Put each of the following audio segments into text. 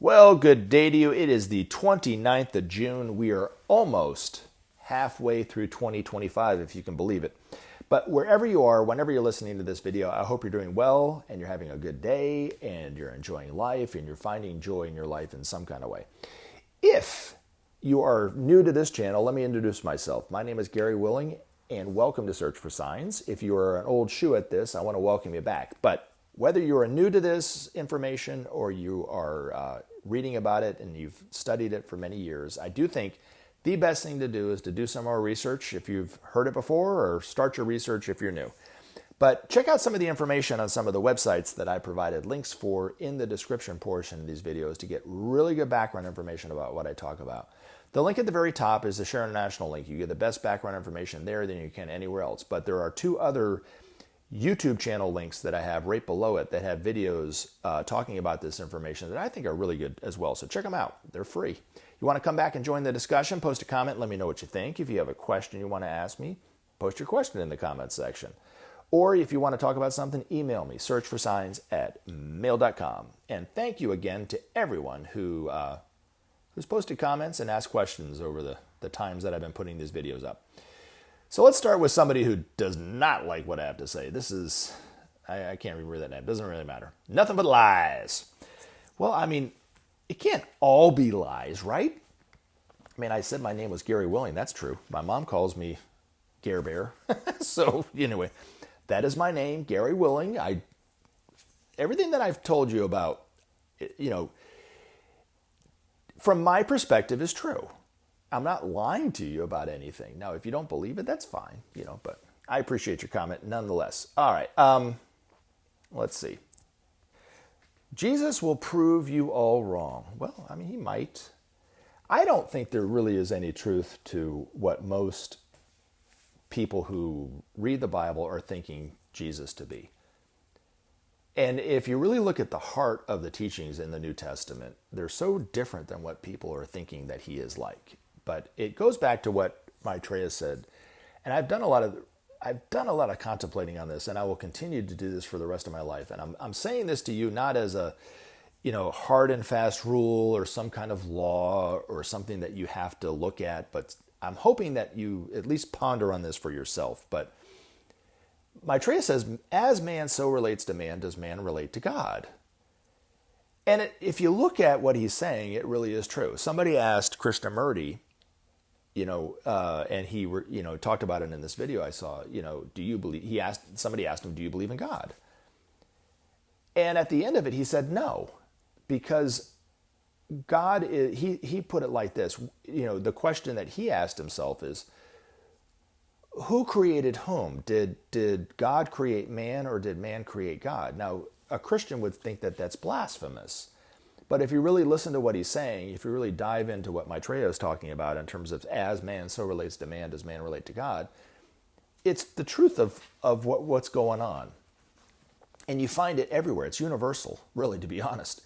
Well, good day to you. It is the 29th of June. We are almost halfway through 2025, if you can believe it. But wherever you are, whenever you're listening to this video, I hope you're doing well and you're having a good day and you're enjoying life and you're finding joy in your life in some kind of way. If you are new to this channel, let me introduce myself. My name is Gary Willing and welcome to Search for Signs. If you are an old shoe at this, I want to welcome you back. But whether you are new to this information or you are reading about it and you've studied it for many years, I do think the best thing to do is to do some more research if you've heard it before, or start your research if you're new. But check out some of the information on some of the websites that I provided links for in the description portion of these videos to get really good background information about what I talk about. The link at the very top is the Share International link. You get the best background information there than you can anywhere else. But there are two other YouTube channel links that I have right below it that have videos talking about this information that I think are really good as well. So check them out. They're free. You want to come back and join the discussion, post a comment, let me know what you think. If you have a question you want to ask me, post your question in the comments section. Or if you want to talk about something, email me, searchforsigns@mail.com. And thank you again to everyone who's posted comments and asked questions over the times that I've been putting these videos up. So let's start with somebody who does not like what I have to say. This is, I can't remember that name. It doesn't really matter. Nothing but lies. Well, I mean, it can't all be lies, right? I mean, I said my name was Gary Willing. That's true. My mom calls me Gare Bear. So anyway, that is my name, Gary Willing. Everything that I've told you about, from my perspective is true. I'm not lying to you about anything. Now, if you don't believe it, that's fine, but I appreciate your comment nonetheless. All right, let's see. Jesus will prove you all wrong. Well, I mean, he might. I don't think there really is any truth to what most people who read the Bible are thinking Jesus to be. And if you really look at the heart of the teachings in the New Testament, they're so different than what people are thinking that he is like. But it goes back to what Maitreya said, and I've done a lot of contemplating on this, and I will continue to do this for the rest of my life. And I'm saying this to you not as a hard and fast rule or some kind of law or something that you have to look at, but I'm hoping that you at least ponder on this for yourself. But Maitreya says, as man so relates to man, does man relate to God? And if you look at what he's saying, it really is true. Somebody asked Krishnamurti, and he talked about it in this video I saw, do you believe, somebody asked him, do you believe in God? And at the end of it, he said no, because God is, he put it like this, the question that he asked himself is, who created whom? Did God create man, or did man create God? Now, a Christian would think that that's blasphemous. But if you really listen to what he's saying, if you really dive into what Maitreya is talking about in terms of as man so relates to man, does man relate to God, it's the truth of what's going on. And you find it everywhere. It's universal, really, to be honest.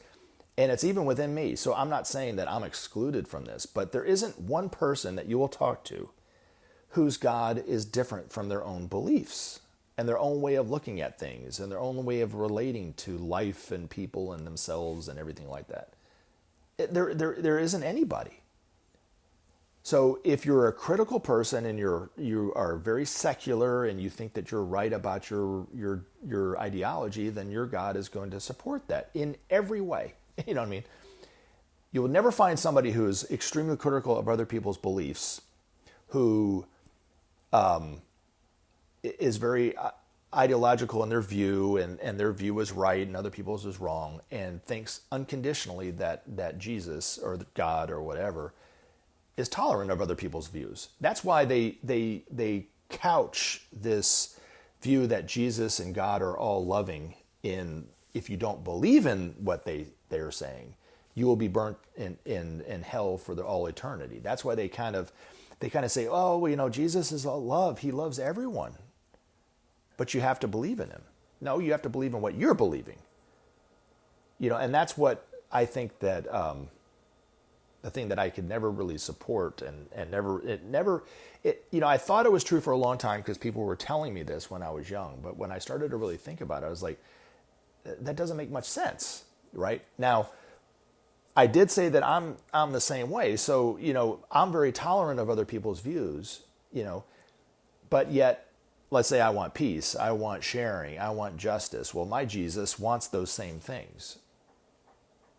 And it's even within me. So I'm not saying that I'm excluded from this, but there isn't one person that you will talk to whose God is different from their own beliefs and their own way of looking at things and their own way of relating to life and people and themselves and everything like that. There isn't anybody. So if you're a critical person and you are very secular and you think that you're right about your ideology, then your God is going to support that in every way. You know what I mean? You will never find somebody who is extremely critical of other people's beliefs, who is very ideological in their view, and their view is right and other people's is wrong, and thinks unconditionally that Jesus or God or whatever is tolerant of other people's views. That's why they couch this view that Jesus and God are all loving in, if you don't believe in what they're saying, you will be burnt in hell for all eternity. That's why they kind of say, oh, well, Jesus is all love. He loves everyone. But you have to believe in him. No, you have to believe in what you're believing. And that's what I think that the thing that I could never really support and I thought it was true for a long time because people were telling me this when I was young. But when I started to really think about it, I was like, that doesn't make much sense, right? Now, I did say that I'm the same way. So, I'm very tolerant of other people's views, but yet, let's say I want peace, I want sharing, I want justice. Well, my Jesus wants those same things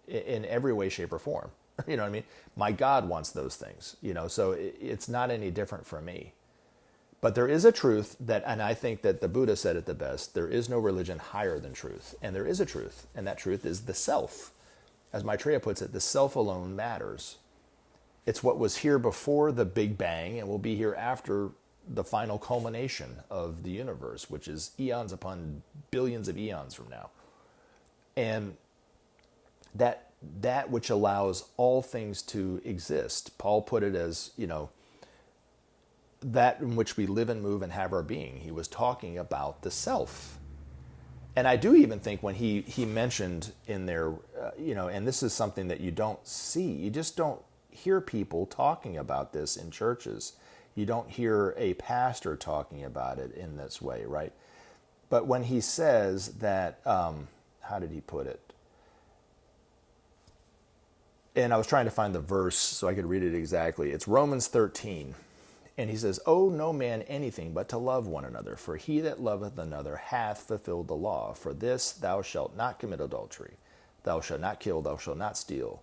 in every way, shape, or form. You know what I mean? My God wants those things, so it's not any different for me. But there is a truth that, and I think that the Buddha said it the best, there is no religion higher than truth. And there is a truth, and that truth is the self. As Maitreya puts it, the self alone matters. It's what was here before the Big Bang and will be here after the final culmination of the universe, which is eons upon billions of eons from now. And that which allows all things to exist. Paul put it as, that in which we live and move and have our being. He was talking about the self. And I do even think when he mentioned in there, and this is something that you don't see, you just don't hear people talking about this in churches. You don't hear a pastor talking about it in this way, right? But when he says that, how did he put it? And I was trying to find the verse so I could read it exactly. It's Romans 13. And he says, owe no man anything but to love one another, for he that loveth another hath fulfilled the law. For this, thou shalt not commit adultery. Thou shalt not kill, thou shalt not steal.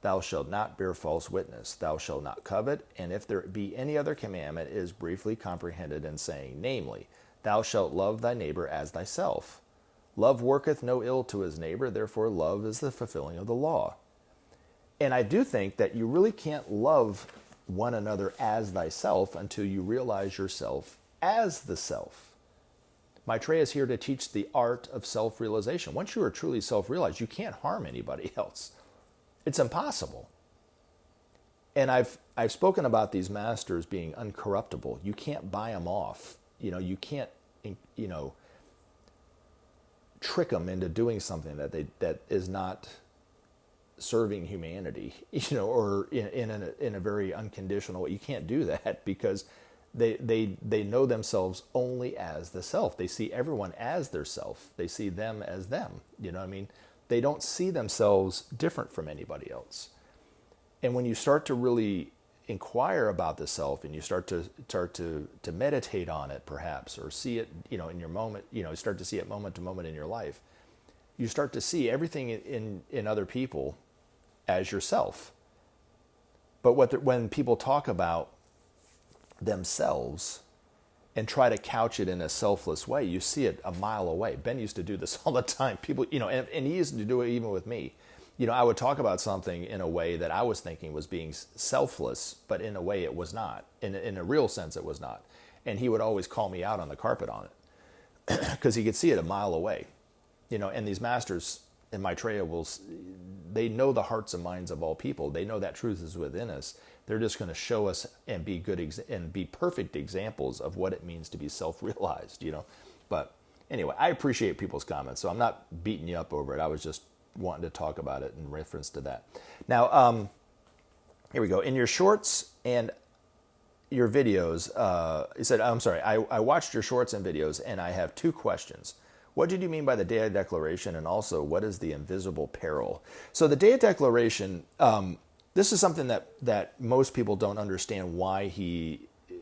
Thou shalt not bear false witness. Thou shalt not covet. And if there be any other commandment, it is briefly comprehended in saying, namely, thou shalt love thy neighbor as thyself. Love worketh no ill to his neighbor, therefore love is the fulfilling of the law. And I do think that you really can't love one another as thyself until you realize yourself as the self. Maitreya is here to teach the art of self-realization. Once you are truly self-realized, you can't harm anybody else. It's impossible. And I've spoken about these masters being uncorruptible. You can't buy them off. You can't, trick them into doing something that is not serving humanity, or in a very unconditional way. You can't do that because they know themselves only as the self. They see everyone as their self. They see them as them. They don't see themselves different from anybody else. And when you start to really inquire about the self and you start to meditate on it, perhaps, or see it, in your moment, start to see it moment to moment in your life, you start to see everything in other people as yourself. But when people talk about themselves and try to couch it in a selfless way, you see it a mile away. Ben used to do this all the time. People, and he used to do it even with me. I would talk about something in a way that I was thinking was being selfless, but in a way it was not. In a real sense, it was not. And he would always call me out on the carpet on it because he could see it a mile away. And these masters in Maitreya they know the hearts and minds of all people. They know that truth is within us. They're just going to show us and be and be perfect examples of what it means to be self-realized, But anyway, I appreciate people's comments, so I'm not beating you up over it. I was just wanting to talk about it in reference to that. Now, here we go. In your shorts and your videos, he said, I'm sorry, I watched your shorts and videos, and I have two questions. What did you mean by the Day of Declaration, and also what is the invisible peril? So the Day of Declaration, this is something that most people don't understand why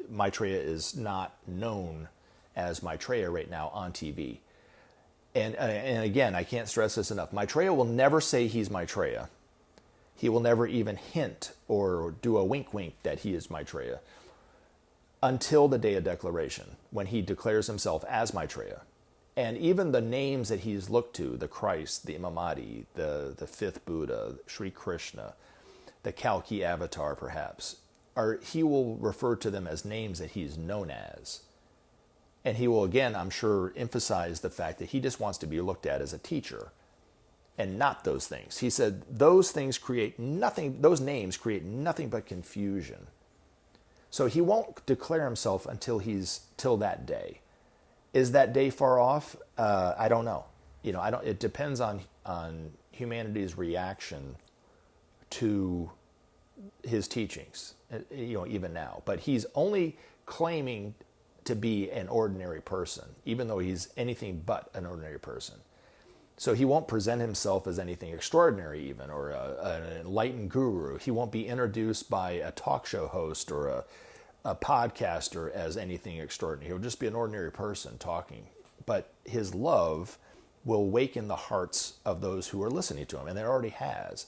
Maitreya is not known as Maitreya right now on TV. And again, I can't stress this enough. Maitreya will never say he's Maitreya. He will never even hint or do a wink that he is Maitreya until the Day of Declaration, when he declares himself as Maitreya. And even the names that he's looked to, the Christ, the Imamadi, the fifth Buddha, Sri Krishna, the Kalki avatar perhaps, he will refer to them as names that he's known as. And he will, again, I'm sure, emphasize the fact that he just wants to be looked at as a teacher and not those things. He said those things create nothing, those names create nothing but confusion. So he won't declare himself till that day. Is that day far off? I don't know. It depends on humanity's reaction to his teachings, even now. But he's only claiming to be an ordinary person, even though he's anything but an ordinary person. So he won't present himself as anything extraordinary even, or an enlightened guru. He won't be introduced by a talk show host or a podcaster as anything extraordinary. He'll just be an ordinary person talking. But his love will awaken the hearts of those who are listening to him, and it already has.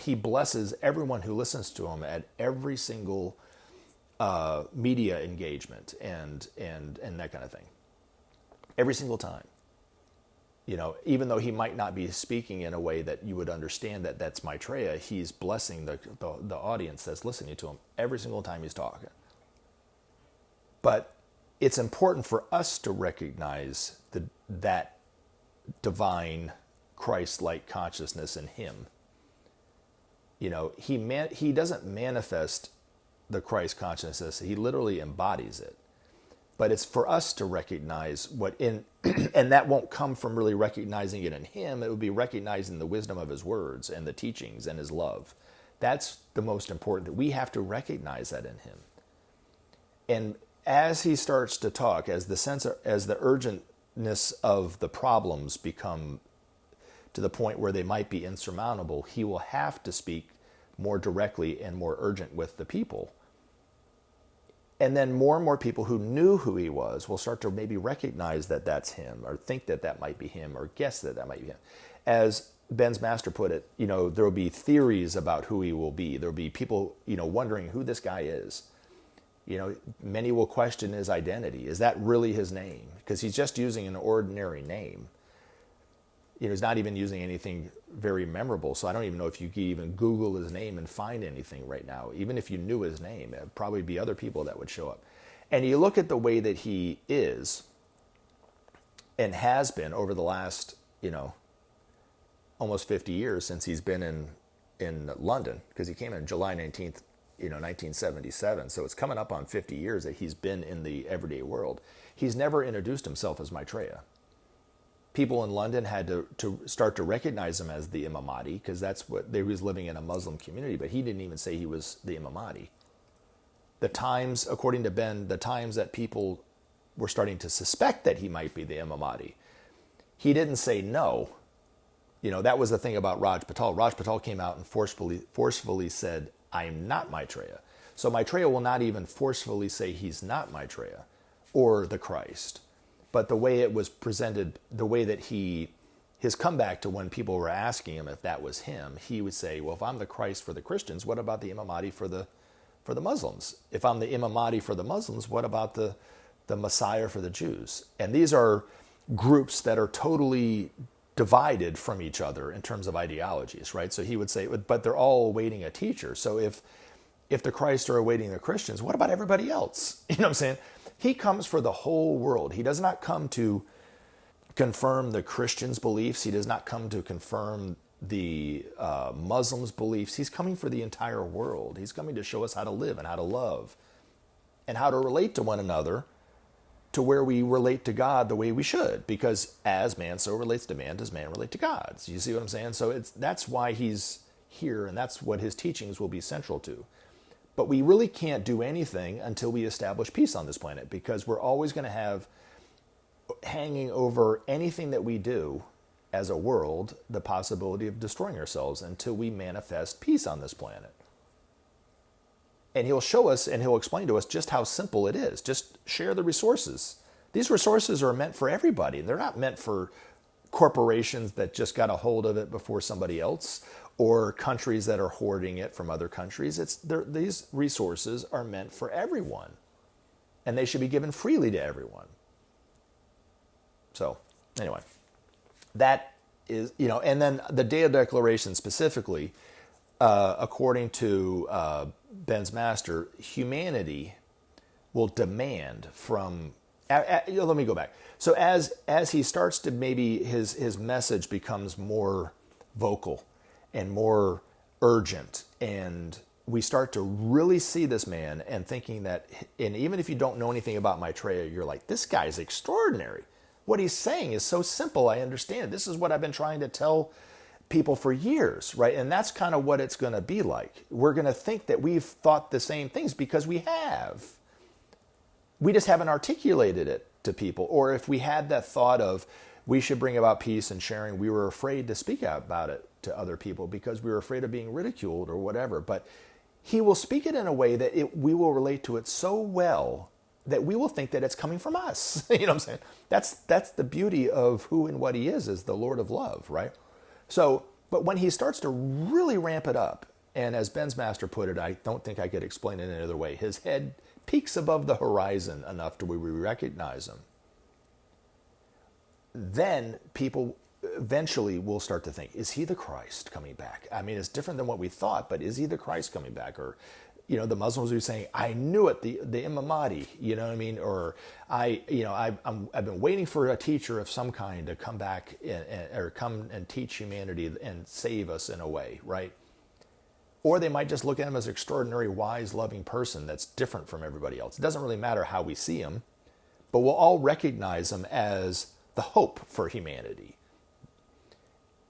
He blesses everyone who listens to him at every single media engagement and that kind of thing. Every single time. Even though he might not be speaking in a way that you would understand that that's Maitreya, he's blessing the audience that's listening to him every single time he's talking. But it's important for us to recognize that divine Christ-like consciousness in him. He doesn't manifest the Christ consciousness, he literally embodies it. But it's for us to recognize and that won't come from really recognizing it in him. It would be recognizing the wisdom of his words and the teachings and his love. That's the most important. That we have to recognize that in him. And as he starts to talk, as the urgentness of the problems become to the point where they might be insurmountable, he will have to speak more directly and more urgent with the people. And then more and more people who knew who he was will start to maybe recognize that that's him, or think that that might be him, or guess that that might be him. As Ben's master put it, there will be theories about who he will be. There will be people, wondering who this guy is. Many will question his identity. Is that really his name? Because he's just using an ordinary name. He's not even using anything very memorable. So I don't even know if you could even Google his name and find anything right now. Even if you knew his name, it'd probably be other people that would show up. And you look at the way that he is and has been over the last, almost 50 years since he's been in London, because he came in July 19th, 1977. So it's coming up on 50 years that he's been in the everyday world. He's never introduced himself as Maitreya. People in London had to start to recognize him as the Imam Mahdi, because that's what he was living in, a Muslim community, but he didn't even say he was the Imam Mahdi. The times, according to Ben, the times that people were starting to suspect that he might be the Imam Mahdi, he didn't say no. That was the thing about Raj Patal. Raj Patal came out and forcefully said, I'm not Maitreya. So Maitreya will not even forcefully say he's not Maitreya or the Christ. But the way it was presented, the way that his comeback to when people were asking him if that was him, he would say, well, if I'm the Christ for the Christians, what about the Imam Mahdi for the Muslims? If I'm the Imam Mahdi for the Muslims, what about the Messiah for the Jews? And these are groups that are totally divided from each other in terms of ideologies, right? So he would say, but they're all awaiting a teacher. So if the Christ are awaiting the Christians, what about everybody else? You know what I'm saying? He comes for the whole world. He does not come to confirm the Christians' beliefs. He does not come to confirm the Muslims' beliefs. He's coming for the entire world. He's coming to show us how to live and how to love and how to relate to one another, to where we relate to God the way we should. Because as man so relates to man, does man relate to God. So you see what I'm saying? So that's why he's here, and that's what his teachings will be central to. But we really can't do anything until we establish peace on this planet, because we're always going to have hanging over anything that we do as a world the possibility of destroying ourselves until we manifest peace on this planet. And he'll show us and he'll explain to us just how simple it is. Just share the resources. These resources are meant for everybody. They're not meant for corporations that just got a hold of it before somebody else, or countries that are hoarding it from other countries. These resources are meant for everyone, and they should be given freely to everyone. So anyway, that is, and then the Day of Declaration specifically, according to Ben's master, humanity will demand from, let me go back. So as he starts to, maybe his message becomes more vocal and more urgent, and we start to really see this man and thinking that, and even if you don't know anything about Maitreya, you're like, this guy's extraordinary. What he's saying is so simple, I understand. This is what I've been trying to tell people for years, right? And that's kind of what it's going to be like. We're going to think that we've thought the same things because we have. We just haven't articulated it to people. Or if we had that thought of, we should bring about peace and sharing. We were afraid to speak out about it to other people because we were afraid of being ridiculed or whatever. But he will speak it in a way that we will relate to it so well that we will think that it's coming from us. You know what I'm saying? That's the beauty of who and what he is the Lord of love, right? So, but when he starts to really ramp it up, and as Ben's master put it, I don't think I could explain it any other way, his head peaks above the horizon enough to where we recognize him, then people eventually will start to think, is he the Christ coming back? I mean, it's different than what we thought, but is he the Christ coming back? Or, you know, the Muslims were saying, I knew it, the Imam Mahdi, you know what I mean? Or I've been waiting for a teacher of some kind to come back or come and teach humanity and save us in a way, right? Or they might just look at him as an extraordinary, wise, loving person that's different from everybody else. It doesn't really matter how we see him, but we'll all recognize him as the hope for humanity.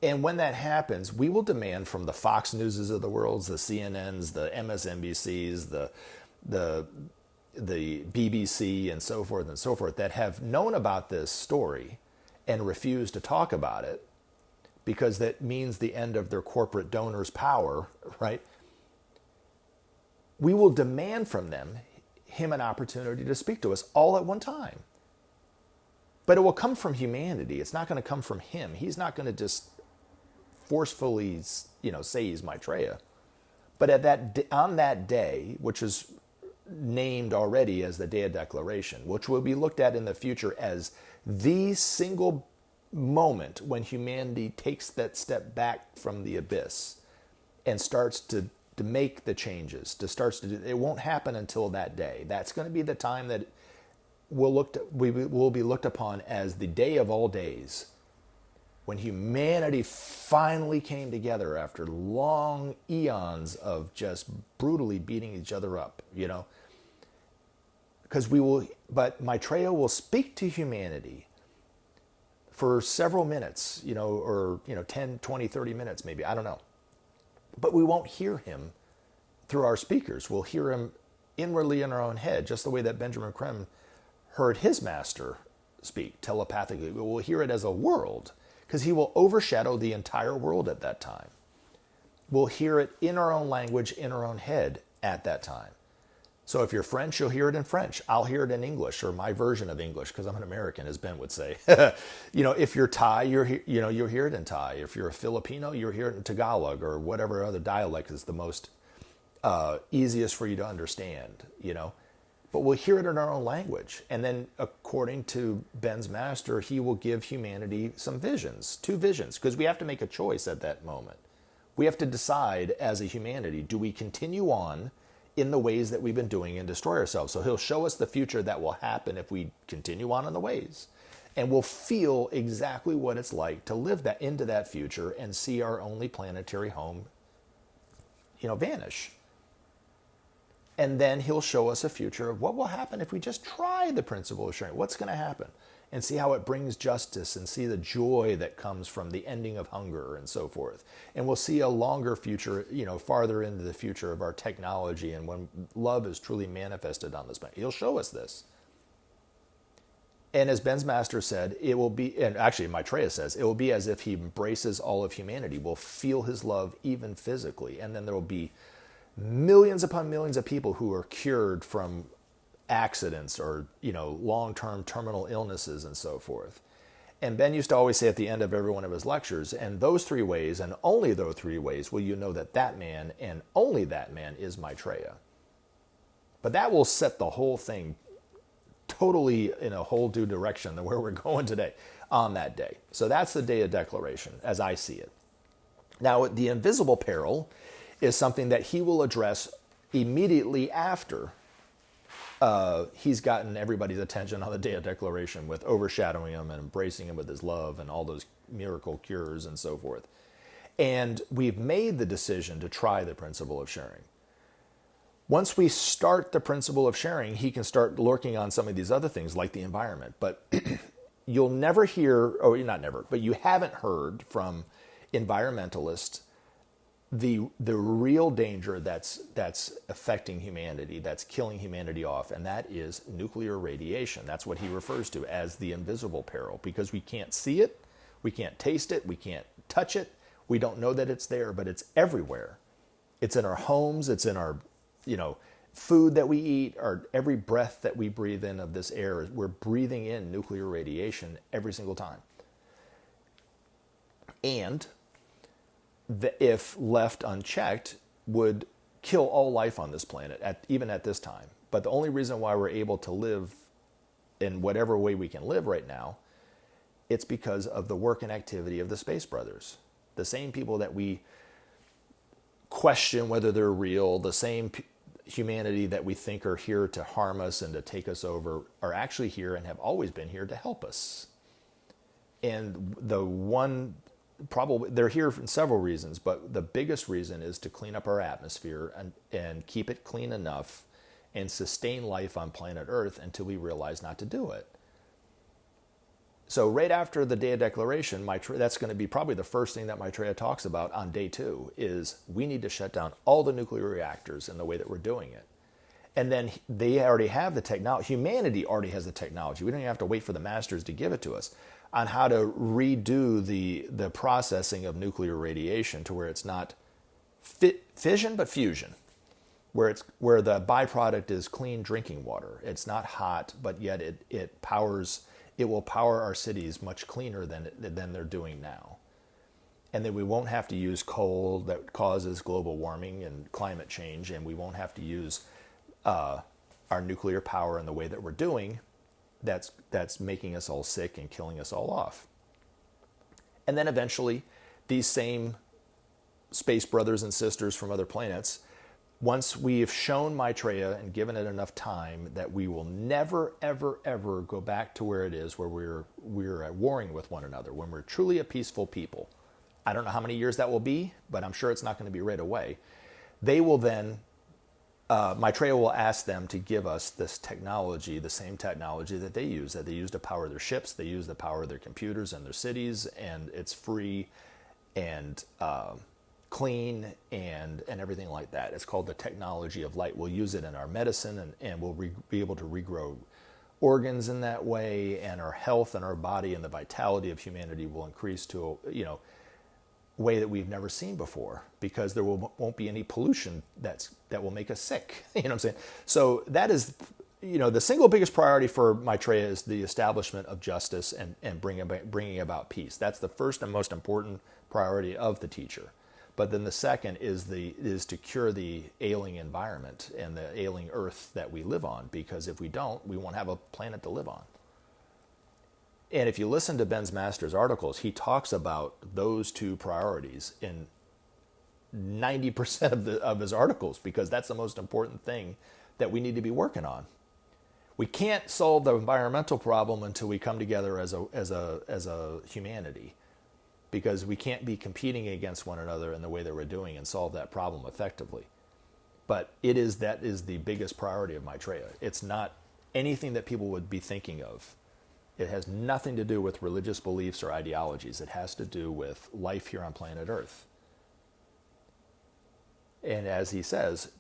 And when that happens, we will demand from the Fox Newses of the world, the CNNs, the MSNBCs, the BBC, and so forth, that have known about this story and refuse to talk about it because that means the end of their corporate donors' power, right? We will demand from him an opportunity to speak to us all at one time. But it will come from humanity. It's not going to come from him. He's not going to just forcefully, say he's Maitreya. But on that day, which is named already as the Day of Declaration, which will be looked at in the future as the single moment when humanity takes that step back from the abyss and starts to make the changes, it won't happen until that day. That's going to be the time that we will be looked upon as the day of all days, when humanity finally came together after long eons of just brutally beating each other up, but Maitreya will speak to humanity for several minutes, or 10, 20, 30 minutes maybe, I don't know. But we won't hear him through our speakers. We'll hear him inwardly in our own head, just the way that Benjamin Creme heard his master speak telepathically. We'll hear it as a world, because he will overshadow the entire world at that time. We'll hear it in our own language, in our own head at that time. So if you're French, you'll hear it in French. I'll hear it in English, or my version of English, because I'm an American, as Ben would say. If you're Thai, you'll hear it in Thai. If you're a Filipino, you'll hear it in Tagalog, or whatever other dialect is the most easiest for you to understand, But we'll hear it in our own language. And then, according to Ben's master, he will give humanity some visions, 2 visions, because we have to make a choice at that moment. We have to decide as a humanity, do we continue on in the ways that we've been doing and destroy ourselves? So he'll show us the future that will happen if we continue on in the ways. And we'll feel exactly what it's like to live into that future and see our only planetary home, vanish. And then he'll show us a future of what will happen if we just try the principle of sharing. What's going to happen? And see how it brings justice, and see the joy that comes from the ending of hunger and so forth. And we'll see a longer future, farther into the future of our technology, and when love is truly manifested on this planet. He'll show us this. And as Ben's master said, it will be, and actually Maitreya says, it will be as if he embraces all of humanity. We'll feel his love even physically. And then there will be millions upon millions of people who are cured from accidents or, long-term terminal illnesses and so forth. And Ben used to always say at the end of every one of his lectures, and those 3 ways, and only those 3 ways, will you know that man and only that man is Maitreya. But that will set the whole thing totally in a whole new direction than where we're going today on that day. So that's the Day of Declaration, as I see it. Now, the invisible peril is something that he will address immediately after he's gotten everybody's attention on the Day of Declaration with overshadowing him and embracing him with his love and all those miracle cures and so forth. And we've made the decision to try the principle of sharing. Once we start the principle of sharing, he can start working on some of these other things like the environment. But you'll never hear, or not never, but you haven't heard from environmentalists the real danger that's affecting humanity, that's killing humanity off, and that is nuclear radiation. That's what he refers to as the invisible peril, because we can't see it, we can't taste it, we can't touch it, we don't know that it's there, but it's everywhere. It's in our homes, it's in our, food that we eat, or every breath that we breathe in of this air. We're breathing in nuclear radiation every single time. And if left unchecked, would kill all life on this planet, even at this time. But the only reason why we're able to live in whatever way we can live right now, it's because of the work and activity of the Space Brothers. The same people that we question whether they're real, the same humanity that we think are here to harm us and to take us over, are actually here and have always been here to help us. And probably they're here for several reasons, but the biggest reason is to clean up our atmosphere and keep it clean enough and sustain life on planet Earth until we realize not to do it. So right after the Day of Declaration, that's going to be probably the first thing that Maitreya talks about on day 2, is we need to shut down all the nuclear reactors in the way that we're doing it. And then they already have the technology. Humanity already has the technology. We don't even have to wait for the masters to give it to us on how to redo the processing of nuclear radiation to where it's not fission but fusion, where the byproduct is clean drinking water. It's not hot, but yet it will power our cities much cleaner than they're doing now. And then we won't have to use coal that causes global warming and climate change, and we won't have to use our nuclear power in the way that we're doing. That's making us all sick and killing us all off. And then eventually, these same space brothers and sisters from other planets, once we've shown Maitreya and given it enough time that we will never, ever, ever go back to where it is, where we're at warring with one another, when we're truly a peaceful people. I don't know how many years that will be, but I'm sure it's not going to be right away. They will then Maitreya will ask them to give us this technology, the same technology that they use to power their ships, they use to power their computers and their cities, and it's free and clean and everything like that. It's called the technology of light. We'll use it in our medicine, and we'll be able to regrow organs in that way, and our health and our body and the vitality of humanity will increase to a way that we've never seen before, because there won't be any pollution that will make us sick. You know what I'm saying? So that is, the single biggest priority for Maitreya is the establishment of justice and bringing about peace. That's the first and most important priority of the teacher. But then the second is to cure the ailing environment and the ailing earth that we live on, because if we don't, we won't have a planet to live on. And if you listen to Ben's Master's articles, he talks about those two priorities in 90% of his articles, because that's the most important thing that we need to be working on. We can't solve the environmental problem until we come together as a humanity, because we can't be competing against one another in the way that we're doing and solve that problem effectively. But that is the biggest priority of Maitreya. It's not anything that people would be thinking of. It has nothing to do with religious beliefs or ideologies. It has to do with life here on planet Earth. And as he says,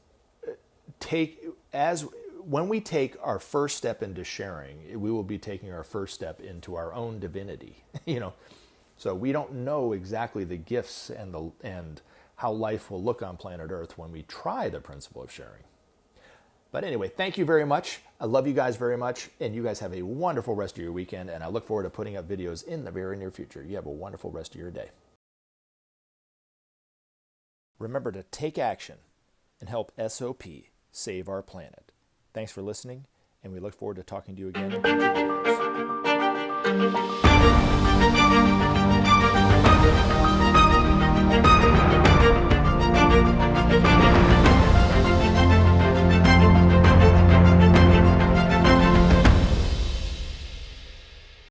when we take our first step into sharing, we will be taking our first step into our own divinity. So we don't know exactly the gifts and how life will look on planet Earth when we try the principle of sharing. But anyway, thank you very much. I love you guys very much, and you guys have a wonderful rest of your weekend, and I look forward to putting up videos in the very near future. You have a wonderful rest of your day. Remember to take action and help SOP save our planet. Thanks for listening, and we look forward to talking to you again in future videos.